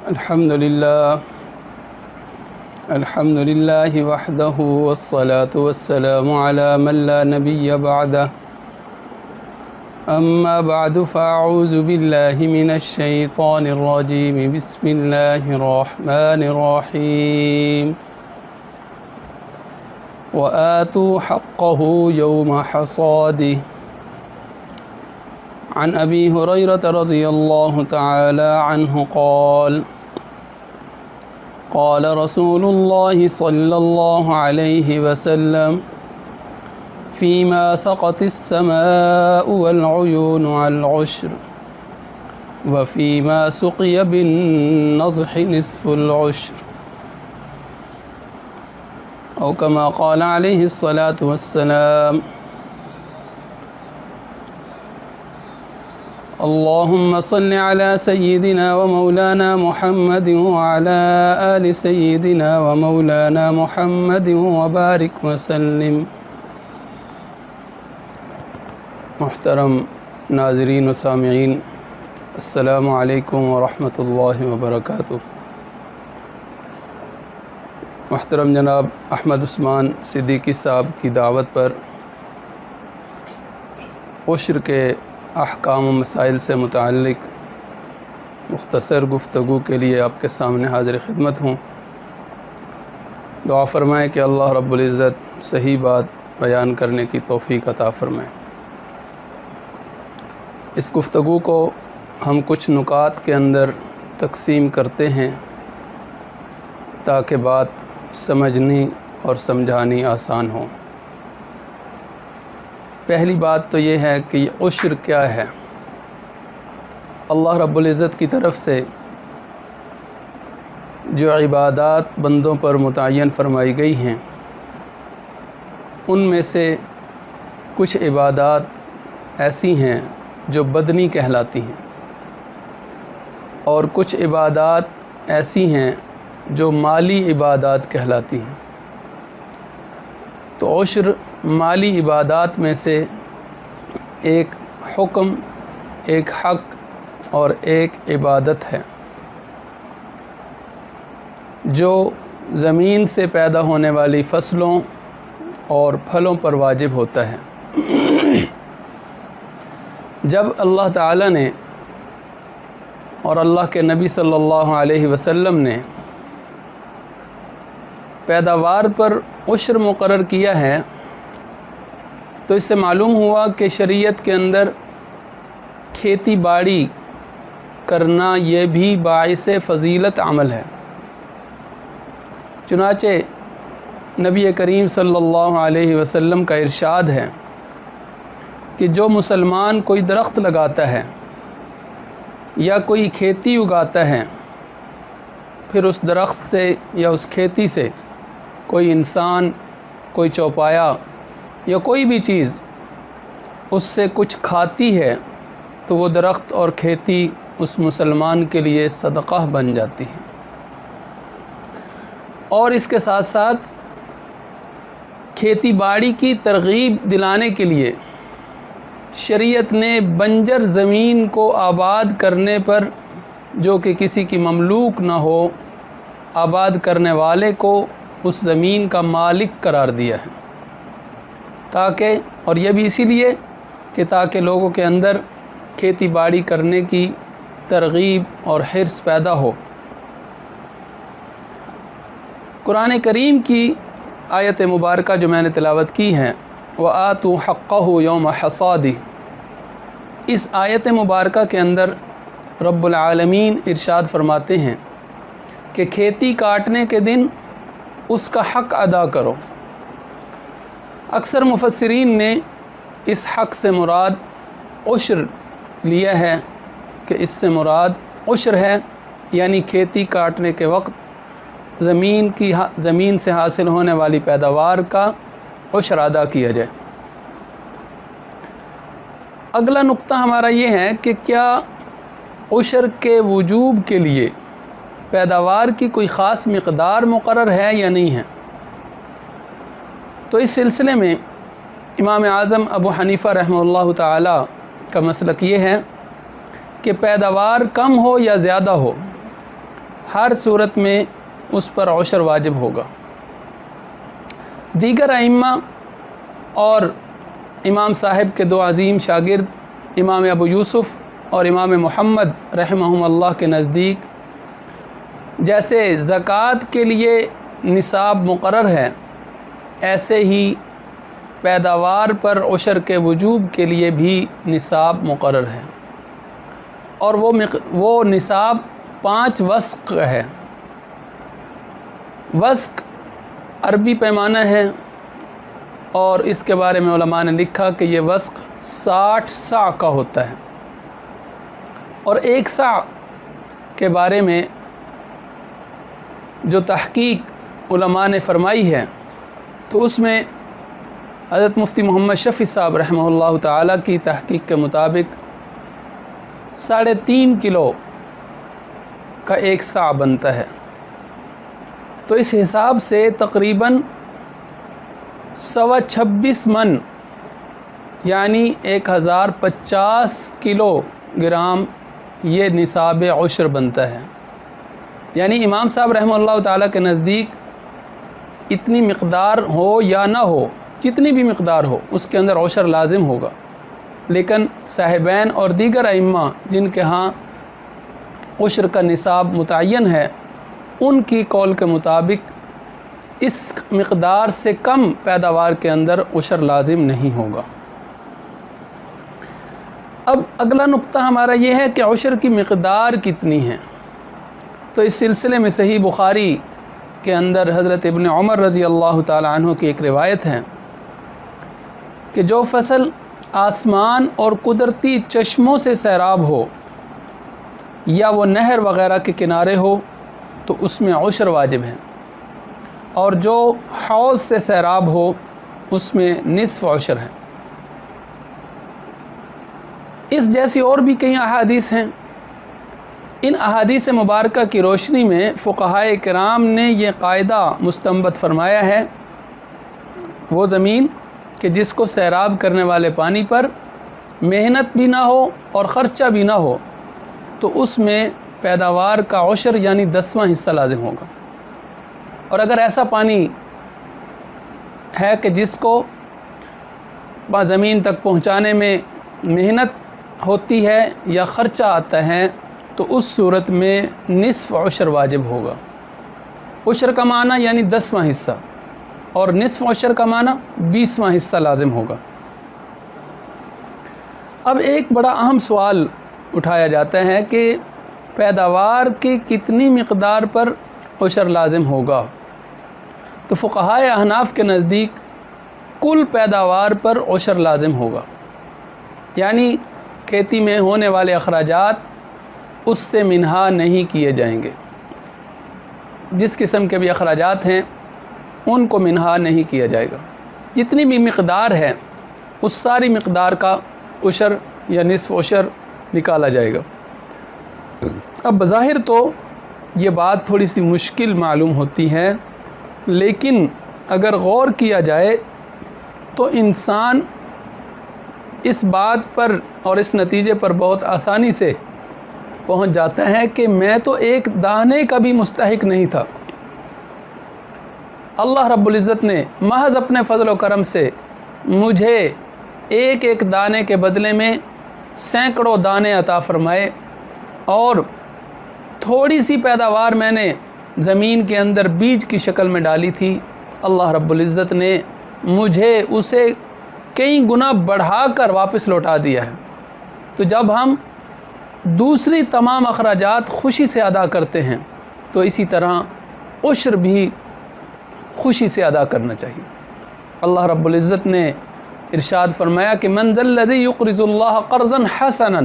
الحمد لله وحده والصلاة والسلام على من لا نبي بعده أما بعد فأعوذ بالله من الشيطان الرجيم بسم الله الرحمن الرحيم وآتوا حقه يوم حصاده عن أبي هريرة رضي الله تعالى عنه قال قال رسول الله صلى الله عليه وسلم فيما سقط السماء والعيون على العشر وفيما سقي بالنضح نصف العشر أو كما قال عليه الصلاة والسلام اللهم صل على سيدنا ومولانا محمد وعلى آل سيدنا ومولانا محمد وبارك وسلم۔ محترم ناظرین و سامعین، السلام علیکم ورحمۃ اللہ وبرکاتہ۔ محترم جناب احمد عثمان صدیقی صاحب کی دعوت پر عشر کے احکام و مسائل سے متعلق مختصر گفتگو کے لیے آپ کے سامنے حاضر خدمت ہوں۔ دعا فرمائیں کہ اللہ رب العزت صحیح بات بیان کرنے کی توفیق عطا فرمائیں۔ اس گفتگو کو ہم کچھ نکات کے اندر تقسیم کرتے ہیں تاکہ بات سمجھنی اور سمجھانی آسان ہو۔ پہلی بات تو یہ ہے کہ یہ عشر کیا ہے۔ اللہ رب العزت کی طرف سے جو عبادات بندوں پر متعین فرمائی گئی ہیں، ان میں سے کچھ عبادات ایسی ہیں جو بدنی کہلاتی ہیں، اور کچھ عبادات ایسی ہیں جو مالی عبادات کہلاتی ہیں۔ تو عشر مالی عبادات میں سے ایک حکم، ایک حق اور ایک عبادت ہے جو زمین سے پیدا ہونے والی فصلوں اور پھلوں پر واجب ہوتا ہے۔ جب اللہ تعالی نے اور اللہ کے نبی صلی اللہ علیہ وسلم نے پیداوار پر عشر مقرر کیا ہے تو اس سے معلوم ہوا کہ شریعت کے اندر کھیتی باڑی کرنا یہ بھی باعث فضیلت عمل ہے۔ چنانچہ نبی کریم صلی اللہ علیہ وسلم کا ارشاد ہے کہ جو مسلمان کوئی درخت لگاتا ہے یا کوئی کھیتی اگاتا ہے، پھر اس درخت سے یا اس کھیتی سے کوئی انسان، کوئی چوپایا یا کوئی بھی چیز اس سے کچھ کھاتی ہے تو وہ درخت اور کھیتی اس مسلمان کے لیے صدقہ بن جاتی ہے۔ اور اس کے ساتھ ساتھ کھیتی باڑی کی ترغیب دلانے کے لیے شریعت نے بنجر زمین کو آباد کرنے پر، جو کہ کسی کی مملوک نہ ہو، آباد کرنے والے کو اس زمین کا مالک قرار دیا ہے، تاکہ، اور یہ بھی اسی لیے کہ تاکہ لوگوں کے اندر کھیتی باڑی کرنے کی ترغیب اور حرص پیدا ہو۔ قرآن کریم کی آیت مبارکہ جو میں نے تلاوت کی ہے، وَآتُوا حَقَّهُ يَوْمَ حَصَادِهِ، اس آیت مبارکہ کے اندر رب العالمین ارشاد فرماتے ہیں کہ کھیتی کاٹنے کے دن اس کا حق ادا کرو۔ اکثر مفسرین نے اس حق سے مراد عشر لیا ہے کہ اس سے مراد عشر ہے، یعنی کھیتی کاٹنے کے وقت زمین سے حاصل ہونے والی پیداوار کا عشر ادا کیا جائے۔ اگلا نقطہ ہمارا یہ ہے کہ کیا عشر کے وجوب کے لیے پیداوار کی کوئی خاص مقدار مقرر ہے یا نہیں ہے؟ تو اس سلسلے میں امام اعظم ابو حنیفہ رحمہ اللہ تعالی کا مسلک یہ ہے کہ پیداوار کم ہو یا زیادہ ہو، ہر صورت میں اس پر عشر واجب ہوگا۔ دیگر ائمہ اور امام صاحب کے دو عظیم شاگرد امام ابو یوسف اور امام محمد رحمہم اللہ کے نزدیک جیسے زکوٰۃ کے لیے نصاب مقرر ہے، ایسے ہی پیداوار پر عشر کے وجوب کے لیے بھی نصاب مقرر ہے، اور وہ نصاب 5 وسق ہے۔ وسق عربی پیمانہ ہے، اور اس کے بارے میں علماء نے لکھا کہ یہ وسق 60 صاع کا ہوتا ہے، اور 1 صاع کے بارے میں جو تحقیق علماء نے فرمائی ہے تو اس میں حضرت مفتی محمد شفیع صاحب رحمہ اللہ تعالیٰ کی تحقیق کے مطابق 3.5 کلو کا 1 صاع بنتا ہے۔ تو اس حساب سے تقریباً 26 من یعنی 1050 کلو گرام یہ نصاب عشر بنتا ہے۔ یعنی امام صاحب رحمہ اللہ تعالیٰ کے نزدیک اتنی مقدار ہو یا نہ ہو، جتنی بھی مقدار ہو اس کے اندر عشر لازم ہوگا، لیکن صاحبین اور دیگر ائمہ جن کے ہاں عشر کا نصاب متعین ہے، ان کی قول کے مطابق اس مقدار سے کم پیداوار کے اندر عشر لازم نہیں ہوگا۔ اب اگلا نقطہ ہمارا یہ ہے کہ عشر کی مقدار کتنی ہے۔ تو اس سلسلے میں صحیح بخاری کے اندر حضرت ابن عمر رضی اللہ تعالی عنہ کی ایک روایت ہے کہ جو فصل آسمان اور قدرتی چشموں سے سیراب ہو یا وہ نہر وغیرہ کے کنارے ہو تو اس میں عشر واجب ہے، اور جو حوض سے سیراب ہو اس میں نصف عشر ہے۔ اس جیسی اور بھی کئی احادیث ہیں۔ ان احادیث مبارکہ کی روشنی میں فقہائے کرام نے یہ قاعدہ مستنبط فرمایا ہے، وہ زمین کہ جس کو سیراب کرنے والے پانی پر محنت بھی نہ ہو اور خرچہ بھی نہ ہو تو اس میں پیداوار کا عشر یعنی 10واں حصہ لازم ہوگا۔ اور اگر ایسا پانی ہے کہ جس کو زمین تک پہنچانے میں محنت ہوتی ہے یا خرچہ آتا ہے تو اس صورت میں نصف عشر واجب ہوگا۔ عشر کا معنی یعنی 10واں حصہ، اور نصف عشر کا معنی 20واں حصہ لازم ہوگا۔ اب ایک بڑا اہم سوال اٹھایا جاتا ہے کہ پیداوار کی کتنی مقدار پر عشر لازم ہوگا؟ تو فقہائے احناف کے نزدیک کل پیداوار پر عشر لازم ہوگا، یعنی کھیتی میں ہونے والے اخراجات اس سے منہا نہیں کیے جائیں گے۔ جس قسم کے بھی اخراجات ہیں ان کو منہا نہیں کیا جائے گا، جتنی بھی مقدار ہے اس ساری مقدار کا عشر یا نصف عشر نکالا جائے گا۔ اب بظاہر تو یہ بات تھوڑی سی مشکل معلوم ہوتی ہے، لیکن اگر غور کیا جائے تو انسان اس بات پر اور اس نتیجے پر بہت آسانی سے پہنچ جاتا ہے کہ میں تو ایک دانے کا بھی مستحق نہیں تھا۔ اللہ رب العزت نے محض اپنے فضل و کرم سے مجھے ایک ایک دانے کے بدلے میں سینکڑوں دانے عطا فرمائے، اور تھوڑی سی پیداوار میں نے زمین کے اندر بیج کی شکل میں ڈالی تھی، اللہ رب العزت نے مجھے اسے کئی گنا بڑھا کر واپس لوٹا دیا ہے۔ تو جب ہم دوسری تمام اخراجات خوشی سے ادا کرتے ہیں تو اسی طرح عشر بھی خوشی سے ادا کرنا چاہیے۔ اللہ رب العزت نے ارشاد فرمایا کہ من ذا الذی یقرض اللہ قرضا حسنا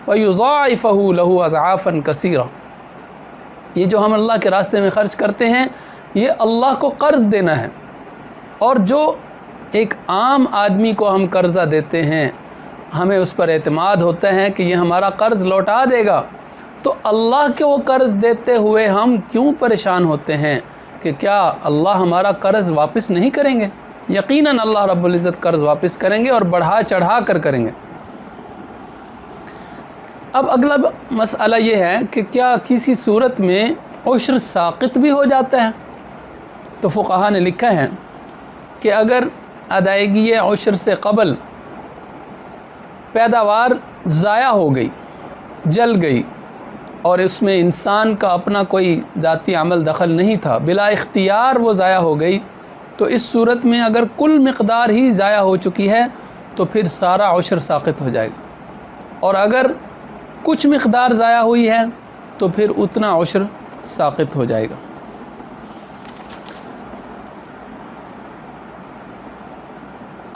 فیضاعفہ لہ اضعافا کثیرہ، یہ جو ہم اللہ کے راستے میں خرچ کرتے ہیں یہ اللہ کو قرض دینا ہے، اور جو ایک عام آدمی کو ہم قرضہ دیتے ہیں ہمیں اس پر اعتماد ہوتا ہے کہ یہ ہمارا قرض لوٹا دے گا، تو اللہ کے وہ قرض دیتے ہوئے ہم کیوں پریشان ہوتے ہیں کہ کیا اللہ ہمارا قرض واپس نہیں کریں گے؟ یقیناً اللہ رب العزت قرض واپس کریں گے، اور بڑھا چڑھا کر کریں گے۔ اب اگلا مسئلہ یہ ہے کہ کیا کسی صورت میں عشر ساقط بھی ہو جاتا ہے۔ تو فقہا نے لکھا ہے کہ اگر ادائیگی عشر سے قبل پیداوار ضائع ہو گئی، جل گئی، اور اس میں انسان کا اپنا کوئی ذاتی عمل دخل نہیں تھا، بلا اختیار وہ ضائع ہو گئی، تو اس صورت میں اگر کل مقدار ہی ضائع ہو چکی ہے تو پھر سارا عشر ساقط ہو جائے گا، اور اگر کچھ مقدار ضائع ہوئی ہے تو پھر اتنا عشر ساقط ہو جائے گا۔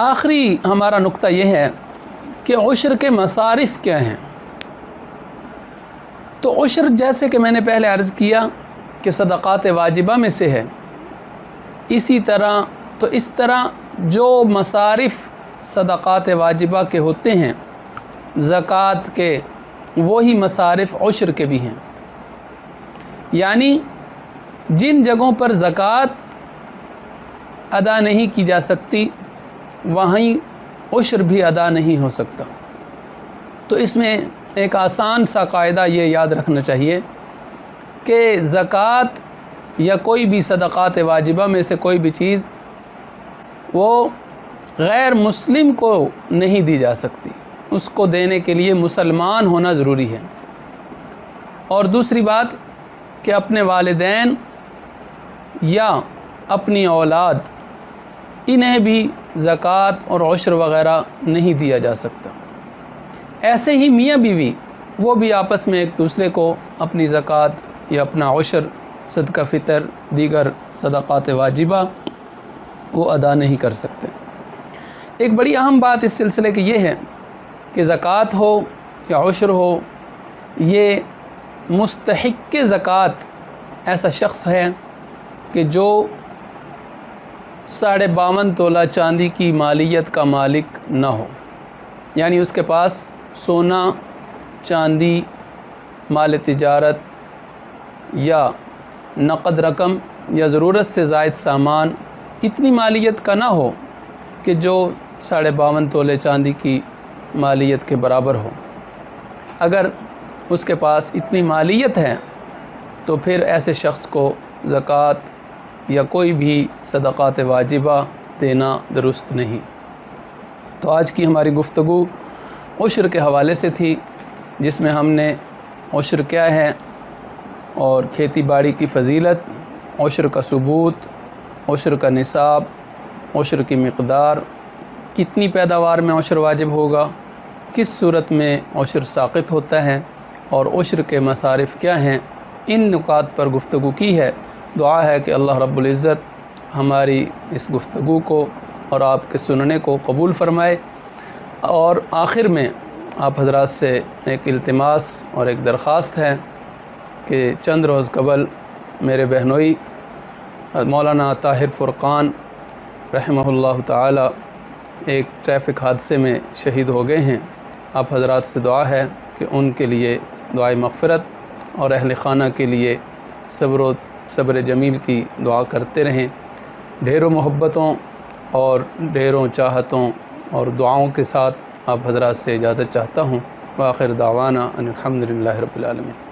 آخری ہمارا نقطہ یہ ہے کہ عشر کے مصارف کیا ہیں۔ تو عشر جیسے کہ میں نے پہلے عرض کیا کہ صدقات واجبہ میں سے ہے، اسی طرح جو مصارف صدقات واجبہ کے ہوتے ہیں، زکوٰۃ کے، وہی مصارف عشر کے بھی ہیں۔ یعنی جن جگہوں پر زکوٰۃ ادا نہیں کی جا سکتی وہیں عشر بھی ادا نہیں ہو سکتا۔ تو اس میں ایک آسان سا قاعدہ یہ یاد رکھنا چاہیے کہ زکوٰۃ یا کوئی بھی صدقات واجبہ میں سے کوئی بھی چیز وہ غیر مسلم کو نہیں دی جا سکتی، اس کو دینے کے لیے مسلمان ہونا ضروری ہے۔ اور دوسری بات کہ اپنے والدین یا اپنی اولاد، انہیں بھی زکوٰۃ اور عشر وغیرہ نہیں دیا جا سکتا۔ ایسے ہی میاں بیوی، وہ بھی آپس میں ایک دوسرے کو اپنی زکوٰۃ یا اپنا عشر، صدقہ فطر، دیگر صدقات واجبہ وہ ادا نہیں کر سکتے۔ ایک بڑی اہم بات اس سلسلے کی یہ ہے کہ زکوٰۃ ہو یا عشر ہو، یہ مستحق زکوٰۃ ایسا شخص ہے کہ جو 52.5 تولہ چاندی کی مالیت کا مالک نہ ہو، یعنی اس کے پاس سونا، چاندی، مال تجارت یا نقد رقم یا ضرورت سے زائد سامان اتنی مالیت کا نہ ہو کہ جو 52.5 تولے چاندی کی مالیت کے برابر ہو۔ اگر اس کے پاس اتنی مالیت ہے تو پھر ایسے شخص کو زکوٰۃ یا کوئی بھی صدقات واجبہ دینا درست نہیں۔ تو آج کی ہماری گفتگو عشر کے حوالے سے تھی، جس میں ہم نے عشر کیا ہے اور کھیتی باڑی کی فضیلت، عشر کا ثبوت، عشر کا نصاب، عشر کی مقدار، کتنی پیداوار میں عشر واجب ہوگا، کس صورت میں عشر ساقط ہوتا ہے، اور عشر کے مصارف کیا ہیں، ان نکات پر گفتگو کی ہے۔ دعا ہے کہ اللہ رب العزت ہماری اس گفتگو کو اور آپ کے سننے کو قبول فرمائے۔ اور آخر میں آپ حضرات سے ایک التماس اور ایک درخواست ہے کہ چند روز قبل میرے بہنوئی مولانا طاہر فرقان رحمہ اللہ تعالی ایک ٹریفک حادثے میں شہید ہو گئے ہیں۔ آپ حضرات سے دعا ہے کہ ان کے لیے دعائے مغفرت اور اہل خانہ کے لیے صبر جمیل کی دعا کرتے رہیں۔ ڈھیروں محبتوں اور ڈھیروں چاہتوں اور دعاؤں کے ساتھ آپ حضرات سے اجازت چاہتا ہوں۔ وآخر دعوانا ان الحمد للہ رب العالمین۔